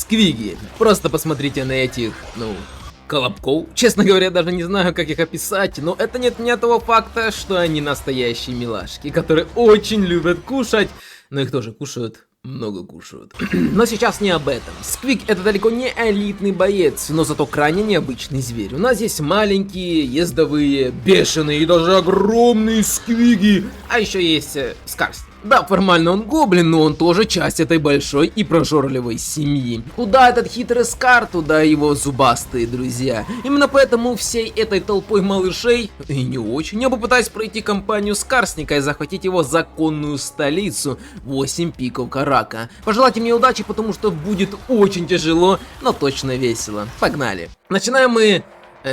Сквиги. Просто посмотрите на этих, колобков. Честно говоря, даже не знаю, как их описать, но это не отменяет того факта, что они настоящие милашки, которые очень любят кушать, но их тоже кушают. Много кушают. Но сейчас не об этом. Сквиг это далеко не элитный боец, но зато крайне необычный зверь. У нас здесь маленькие, ездовые, бешеные и даже огромные сквиги. А еще есть Скарс. Да, формально он гоблин, но он тоже часть этой большой и прожорливой семьи. Куда этот хитрый Скар, туда его зубастые друзья. Именно поэтому всей этой толпой малышей, и не очень, я попытаюсь пройти кампанию Скарсника и захватить его законную столицу 8 пиков Карака. Пожелайте мне удачи, потому что будет очень тяжело, но точно весело. Погнали. Начинаем мы...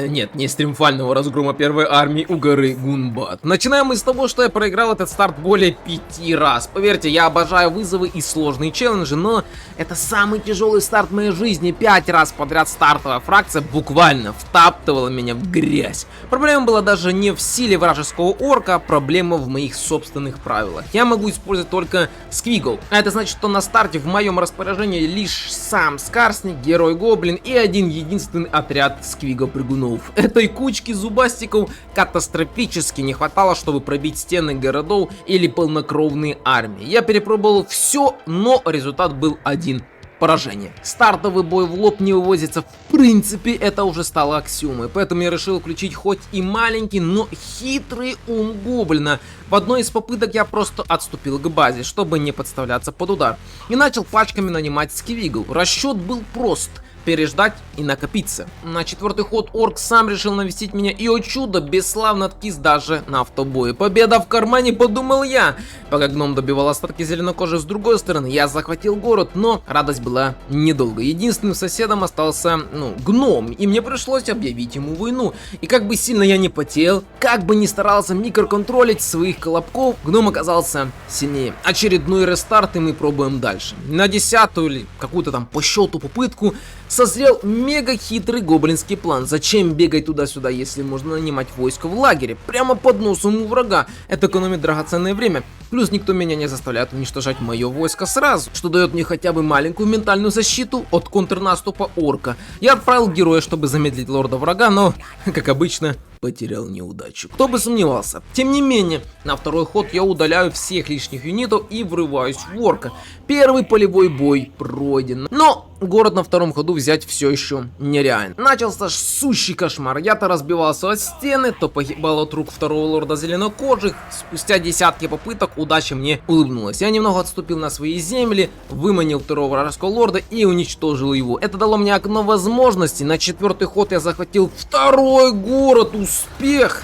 Нет, не с триумфального разгрома первой армии у горы Гунбад. Начинаем мы с того, что я проиграл этот старт более 5 раз. Поверьте, я обожаю вызовы и сложные челленджи, но это самый тяжелый старт в моей жизни. 5 раз подряд стартовая фракция буквально втаптывала меня в грязь. Проблема была даже не в силе вражеского орка, а проблема в моих собственных правилах. Я могу использовать только сквигов. А это значит, что на старте в моем распоряжении лишь сам Скарсник, герой гоблин и один единственный отряд сквигов-прыгунов. Этой кучки зубастиков катастрофически не хватало, чтобы пробить стены городов или полнокровные армии. Я перепробовал все, но результат был один. Поражение. Стартовый бой в лоб не вывозится, в принципе, это уже стало аксиомой, поэтому я решил включить хоть и маленький, но хитрый ум гоблина. В одной из попыток я просто отступил к базе, чтобы не подставляться под удар, и начал пачками нанимать сквигов. Расчет был прост. Переждать и накопиться. На 4-й ход орк сам решил навестить меня, и о чудо, бесславно откис даже на автобое. Победа в кармане, подумал я. Пока гном добивал остатки зеленокожих с другой стороны, я захватил город, но радость была недолго. Единственным соседом остался, гном, и мне пришлось объявить ему войну. И как бы сильно я не потел, как бы не старался микроконтролить своих колобков, гном оказался сильнее. Очередной рестарт, и мы пробуем дальше. На 10-ю или какую-то там по счету попытку созрел мега хитрый гоблинский план. Зачем бегать туда-сюда, если можно нанимать войско в лагере? Прямо под носом у врага. Это экономит драгоценное время. Плюс никто меня не заставляет уничтожать мое войско сразу, что дает мне хотя бы маленькую ментальную защиту от контрнаступа орка. Я отправил героя, чтобы замедлить лорда врага, но, как обычно, потерял неудачу. Кто бы сомневался. Тем не менее, на 2-й ход я удаляю всех лишних юнитов и врываюсь в орка. Первый полевой бой пройден. Но город на 2-м ходу взять все еще нереально. Начался сущий кошмар. Я-то разбивался о стены, то погибал от рук второго лорда зеленокожих. Спустя десятки попыток удача мне улыбнулась. Я немного отступил на свои земли, выманил второго вражеского лорда и уничтожил его. Это дало мне окно возможностей. На 4-й ход я захватил 2-й город. Успех!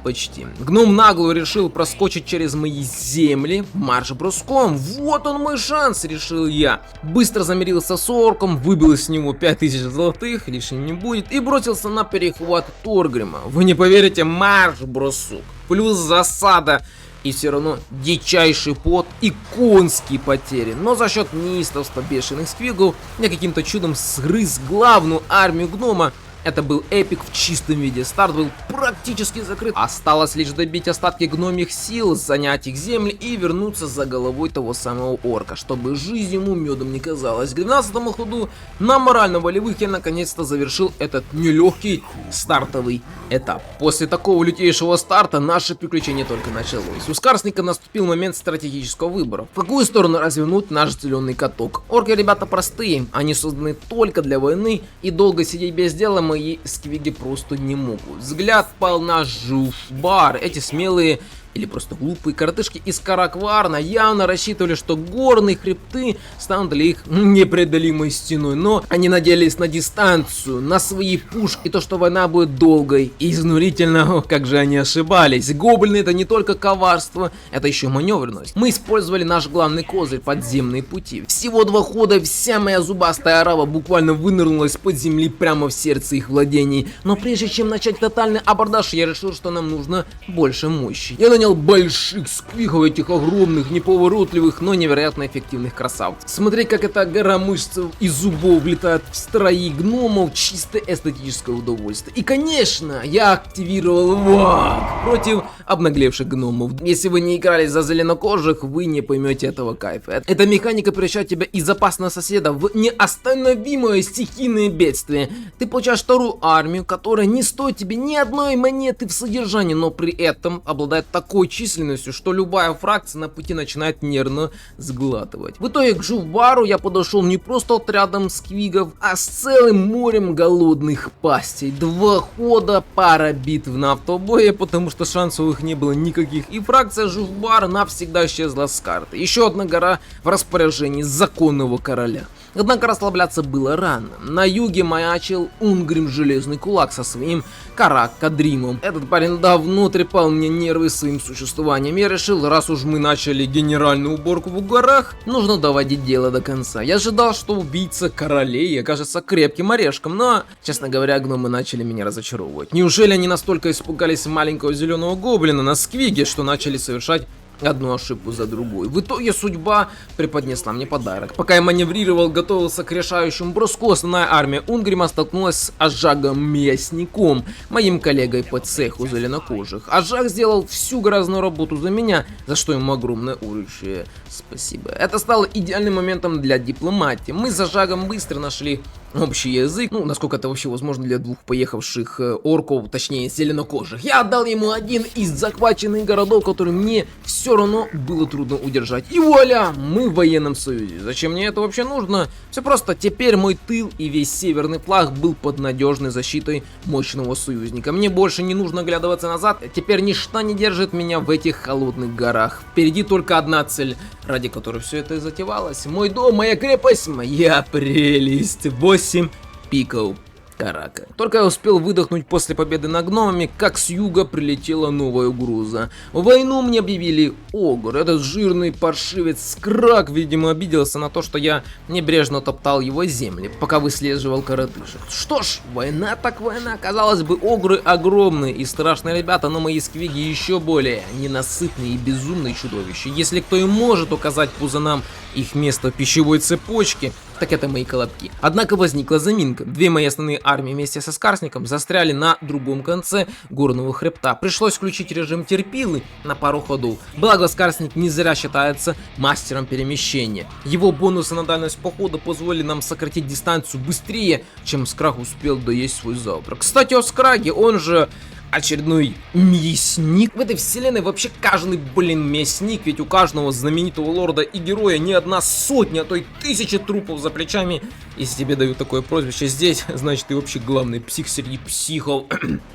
Почти. Гном нагло решил проскочить через мои земли марш-броском. Вот он мой шанс, решил я. Быстро замирился с орком, выбил из него 5000 золотых, лишним не будет, и бросился на перехват Торгрима. Вы не поверите, марш-бросок. Плюс засада. И все равно дичайший пот и конские потери. Но за счет неистовства бешеных сквигов я каким-то чудом сгрыз главную армию гнома. Это был эпик в чистом виде. Старт был практически закрыт. Осталось лишь добить остатки гномих сил, занять их земли и вернуться за головой того самого орка, чтобы жизнь ему медом не казалась. К 12-му ходу на морально-волевых я наконец-то завершил этот нелегкий стартовый этап. После такого лютейшего старта наше приключение только началось. У Скарсника наступил момент стратегического выбора. В какую сторону развернуть наш зеленый каток? Орки ребята простые, они созданы только для войны, и долго сидеть без дела мои сквиги просто не могут. Взгляд пал на Жуфбар. Эти смелые или просто глупые коротышки из Каракварна явно рассчитывали, что горные хребты станут для их непреодолимой стеной, но они надеялись на дистанцию, на свои пушки, и то, что война будет долгой и изнурительно. Как же они ошибались. Гоблины — это не только коварство, это еще маневренность. Мы использовали наш главный козырь — подземные пути. Всего 2 хода, вся моя зубастая орава буквально вынырнула из-под земли прямо в сердце их владений. Но прежде чем начать тотальный абордаж, я решил, что нам нужно больше мощи. Я нанял больших сквигов, этих огромных, неповоротливых, но невероятно эффективных красавцев. Смотреть, как эта гора мышц и зубов влетает в строи гномов, чисто эстетическое удовольствие. И, конечно, я активировал ВАГ против обнаглевших гномов. Если вы не играли за зеленокожих, вы не поймете этого кайфа. Эта механика превращает тебя из опасного соседа в неостановимое стихийное бедствие. Ты получаешь вторую армию, которая не стоит тебе ни одной монеты в содержании, но при этом обладает такой численностью, что любая фракция на пути начинает нервно сглатывать. В итоге к Жувару я подошел не просто отрядом сквигов, а с целым морем голодных пастей. 2 хода, пара битв на автобое, потому что шансов их не было никаких, и фракция Жувар навсегда исчезла с карты. Еще одна гора в распоряжении законного короля. Однако расслабляться было рано. На юге маячил Унгрим Железный Кулак со своим Карак-Кадримом. Этот парень давно трепал мне нервы своим существованием. Я решил, раз уж мы начали генеральную уборку в горах, нужно доводить дело до конца. Я ожидал, что убийца королей окажется крепким орешком, но, честно говоря, гномы начали меня разочаровывать. Неужели они настолько испугались маленького зеленого гоблина на сквиге, что начали совершать одну ошибку за другой? В итоге судьба преподнесла мне подарок. Пока я маневрировал, готовился к решающему броску, основная армия Унгрима столкнулась с Ажагом Мясником, моим коллегой по цеху зеленокожих. Ажаг сделал всю грязную работу за меня, за что ему огромное урочное спасибо. Это стало идеальным моментом для дипломатии. Мы с Ажагом быстро нашли общий язык, ну, насколько это вообще возможно для двух поехавших орков, точнее, зеленокожих. Я отдал ему один из захваченных городов, который мне все равно было трудно удержать. И вуаля, мы в военном союзе. Зачем мне это вообще нужно? Все просто, теперь мой тыл и весь северный флаг был под надежной защитой мощного союзника. Мне больше не нужно оглядываться назад, теперь ничто не держит меня в этих холодных горах. Впереди только одна цель, ради которой все это и затевалось. Мой дом, моя крепость, моя прелесть. 8 пиков Карака. Только я успел выдохнуть после победы над гномами, как с юга прилетела новая угроза. Войну мне объявили Огр. Этот жирный паршивец Скрак, видимо, обиделся на то, что я небрежно топтал его земли, пока выслеживал коротышек. Что ж, война так война. Казалось бы, Огры огромные и страшные ребята, но мои сквиги еще более ненасытные и безумные чудовища. Если кто и может указать пузанам их место в пищевой цепочке, так это мои колобки. Однако возникла заминка. Две мои основные армии вместе со Скарсником застряли на другом конце горного хребта. Пришлось включить режим терпилы на пару ходов. Благо Скарсник не зря считается мастером перемещения. Его бонусы на дальность похода позволили нам сократить дистанцию быстрее, чем Скраг успел доесть свой завтрак. Кстати, о Скраге, он же очередной мясник. В этой вселенной вообще каждый, мясник, ведь у каждого знаменитого лорда и героя не одна сотня, а то и 1000 трупов за плечами. Если тебе дают такое прозвище здесь, значит ты вообще главный псих среди психов.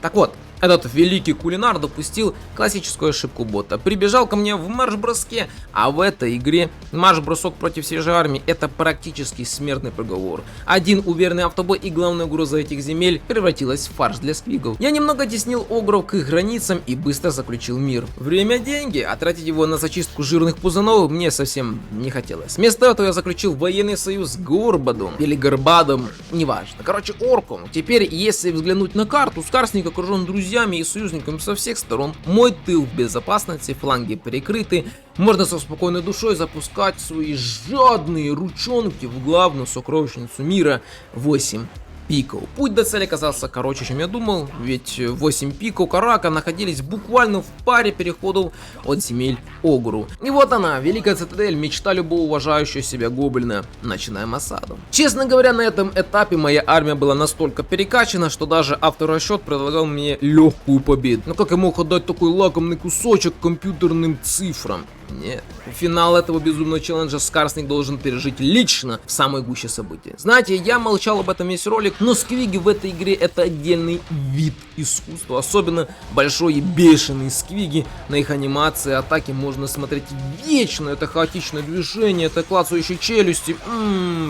Так вот, этот великий кулинар допустил классическую ошибку бота. Прибежал ко мне в марш-броске, а в этой игре марш-бросок против свежей армии — это практически смертный приговор. Один уверенный автобой и главная угроза этих земель превратилась в фарш для сквигов. Я немного теснил огров к их границам и быстро заключил мир. Время — деньги, а тратить его на зачистку жирных пузанов мне совсем не хотелось. Вместо этого я заключил военный союз с Горбадом или Горбадом, неважно. Короче, орком. Теперь, если взглянуть на карту, Скарсник окружен друзьями и союзниками со всех сторон. Мой тыл в безопасности, фланги перекрыты. Можно со спокойной душой запускать свои жадные ручонки в главную сокровищницу мира — 8 пиков. Путь до цели казался короче, чем я думал, ведь 8 пиков Карака находились буквально в паре переходов от земель Огру. И вот она, великая цитадель, мечта любого уважающего себя гоблина. Начинаем осаду. Честно говоря, на этом этапе моя армия была настолько перекачана, что даже авторасчет предлагал мне легкую победу. Но как я мог отдать такой лакомный кусочек компьютерным цифрам? Нет. Финал этого безумного челленджа Скарсник должен пережить лично в самой гуще событий. Знаете, я молчал об этом весь ролик, но сквиги в этой игре — это отдельный вид искусства. Особенно большой и бешеный сквиги. На их анимации, атаки можно смотреть вечно. Это хаотичное движение, это клацающие челюсти.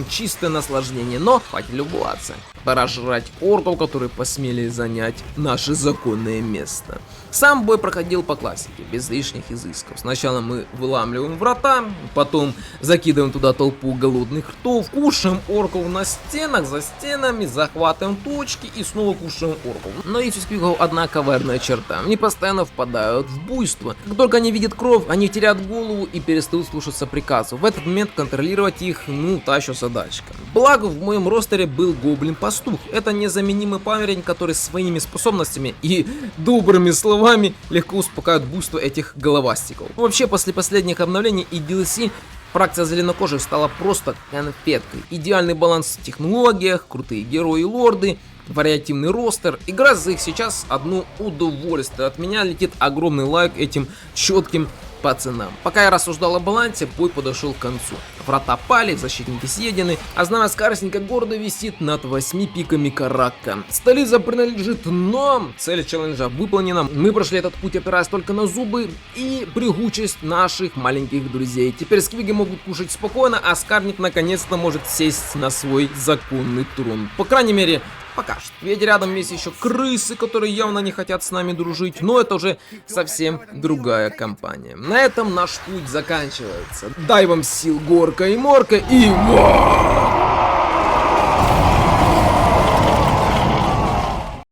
Чистое наслаждение. Но хватит любоваться. Пора жрать орков, которые посмели занять наше законное место. Сам бой проходил по классике, без лишних изысков. Сначала мы выламливаем врата, потом закидываем туда толпу голодных ртов, кушаем орков на стенах, за стенами, захватываем точки и снова кушаем орков. Но есть у сквигов одна коварная черта. Они постоянно впадают в буйство. Как только они видят кровь, они теряют голову и перестают слушаться приказов. В этот момент контролировать их, ну, та еще задачка. Благо, в моем ростере был гоблин-пастух. Это незаменимый парень, который своими способностями и добрыми словами легко успокаивает буйство этих головастиков. Вообще, после последних обновлений и DLC, фракция зеленокожих стала просто конфеткой. Идеальный баланс в технологиях, крутые герои и лорды, вариативный ростер. Игра за их сейчас одно удовольствие. От меня летит огромный лайк этим четким пацанам. Пока я рассуждал о балансе, бой подошел к концу. Врата пали, защитники съедены, а знамя Скарсника гордо висит над 8 пиками Карака. Столица принадлежит нам. Цель челленджа выполнена. Мы прошли этот путь, опираясь только на зубы и прыгучесть наших маленьких друзей. Теперь сквиги могут кушать спокойно, а Скарник наконец-то может сесть на свой законный трон. По крайней мере, пока что. Ведь рядом есть еще крысы, которые явно не хотят с нами дружить, но это уже совсем другая компания. На этом наш путь заканчивается. Дай вам сил, Горка и Морка, и...